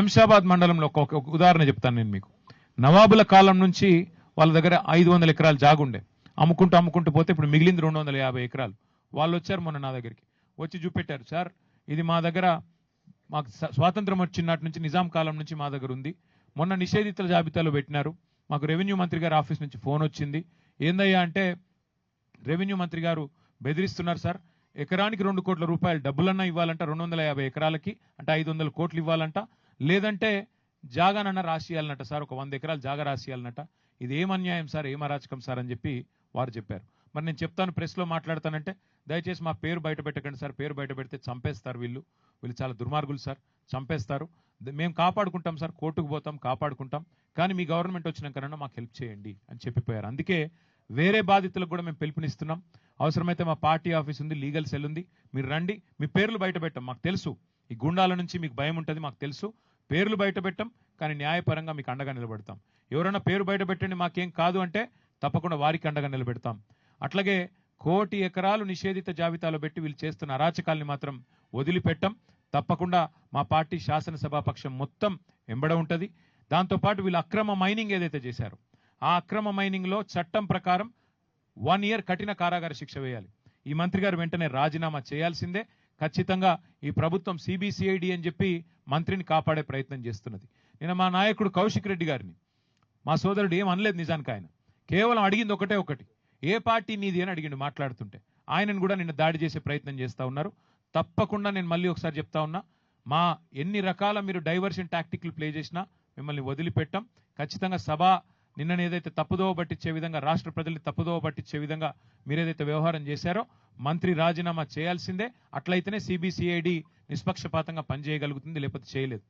శంషాబాద్ మండలంలో ఒక ఉదాహరణ చెప్తాను నేను మీకు. నవాబుల కాలం నుంచి వాళ్ళ దగ్గర 500 ఎకరాలు జాగుండే, అమ్ముకుంటూ పోతే ఇప్పుడు మిగిలింది 250 ఎకరాలు. వాళ్ళు వచ్చారు మొన్న నా దగ్గరికి, వచ్చి చూపెట్టారు, సార్ ఇది మా దగ్గర మాకు స్వాతంత్రం వచ్చినట్టు నుంచి నిజాం కాలం నుంచి మా దగ్గర ఉంది, మొన్న నిషేధితుల జాబితాలో పెట్టినారు, మాకు రెవెన్యూ మంత్రి గారి ఆఫీస్ నుంచి ఫోన్ వచ్చింది, ఏందయ్యా అంటే రెవెన్యూ మంత్రి గారు బెదిరిస్తున్నారు సార్, ఎకరానికి 2 కోట్ల రూపాయలు డబ్బులన్నా ఇవ్వాలంట, 250 ఎకరాలకి అంటే 500 కోట్లు ఇవ్వాలంట, లేదంటే జాగానన్నా రాసియాలన్నట సార్, ఒక 100 ఎకరాలు జాగా రాసియాలన్నట, ఇది ఏం అన్యాయం సార్, ఏం అరాచకం సార్ అని చెప్పి వారు చెప్పారు. మరి నేను చెప్తాను, ప్రెస్లో మాట్లాడతానంటే దయచేసి మా పేరు బయట పెట్టకండి సార్, పేరు బయట పెడితే చంపేస్తారు, వీళ్ళు చాలా దుర్మార్గులు సార్, చంపేస్తారు, మేము కాపాడుకుంటాం సార్, కోర్టుకు పోతాం, కాపాడుకుంటాం, కానీ మీ గవర్నమెంట్ వచ్చినాకన్నా మాకు హెల్ప్ చేయండి అని చెప్పిపోయారు. అందుకే వేరే బాధితులకు కూడా మేము పిలుపునిస్తున్నాం, అవసరమైతే మా పార్టీ ఆఫీస్ ఉంది, లీగల్ సెల్ ఉంది, మీరు రండి, మీ పేర్లు బయట పెట్టాం, మాకు తెలుసు ఈ గుండాల నుంచి మీకు భయం ఉంటుంది, మాకు తెలుసు, పేర్లు బయట పెట్టాం, కానీ న్యాయపరంగా మీకు అండగా నిలబెడతాం. ఎవరైనా పేరు బయట పెట్టండి మాకేం కాదు అంటే తప్పకుండా వారికి అండగా నిలబెడతాం. అట్లాగే 1 కోటి ఎకరాలు నిషేధిత జాబితాలో పెట్టి వీళ్ళు చేస్తున్న అరాచకాల్ని మాత్రం వదిలిపెట్టం, తప్పకుండా మా పార్టీ శాసనసభాపక్షం మొత్తం ఎంబడ ఉంటుంది. దాంతోపాటు వీళ్ళు అక్రమ మైనింగ్ ఏదైతే చేశారో ఆ అక్రమ మైనింగ్లో చట్టం ప్రకారం 1 ఇయర్ కఠిన కారాగార శిక్ష వేయాలి. ఈ మంత్రి గారు వెంటనే రాజీనామా చేయాల్సిందే. ఖచ్చితంగా ఈ ప్రభుత్వం సిబిసిఐడి అని చెప్పి మంత్రిని కాపాడే ప్రయత్నం చేస్తున్నది. నేను మా నాయకుడు కౌశిక్ రెడ్డి గారిని, మా సోదరుడు ఏం అనలేదు, నిజానికి ఆయన కేవలం అడిగింది ఒకటి, ఏ పార్టీ నీది అని అడిగిండు మాట్లాడుతుంటే, ఆయనను కూడా నిన్న దాడి చేసే ప్రయత్నం చేస్తూ ఉన్నారు. తప్పకుండా నేను మళ్ళీ ఒకసారి చెప్తా ఉన్నా, మా ఎన్ని రకాల మీరు డైవర్షన్ టాక్టిక్లు ప్లే చేసినా మిమ్మల్ని వదిలిపెట్టాం. ఖచ్చితంగా సభ నిన్న ఏదైతే తప్పుదోవ పట్టించే విధంగా, రాష్ట్ర ప్రజల్ని తప్పుదోవ పట్టించే విధంగా మీరేదైతే వ్యవహారం చేశారో మంత్రి రాజీనామా చేయాల్సిందే. అట్లయితేనే సిబిసిఐడి నిష్పక్షపాతంగా పనిచేయగలుగుతుంది, లేకపోతే చేయలేదు.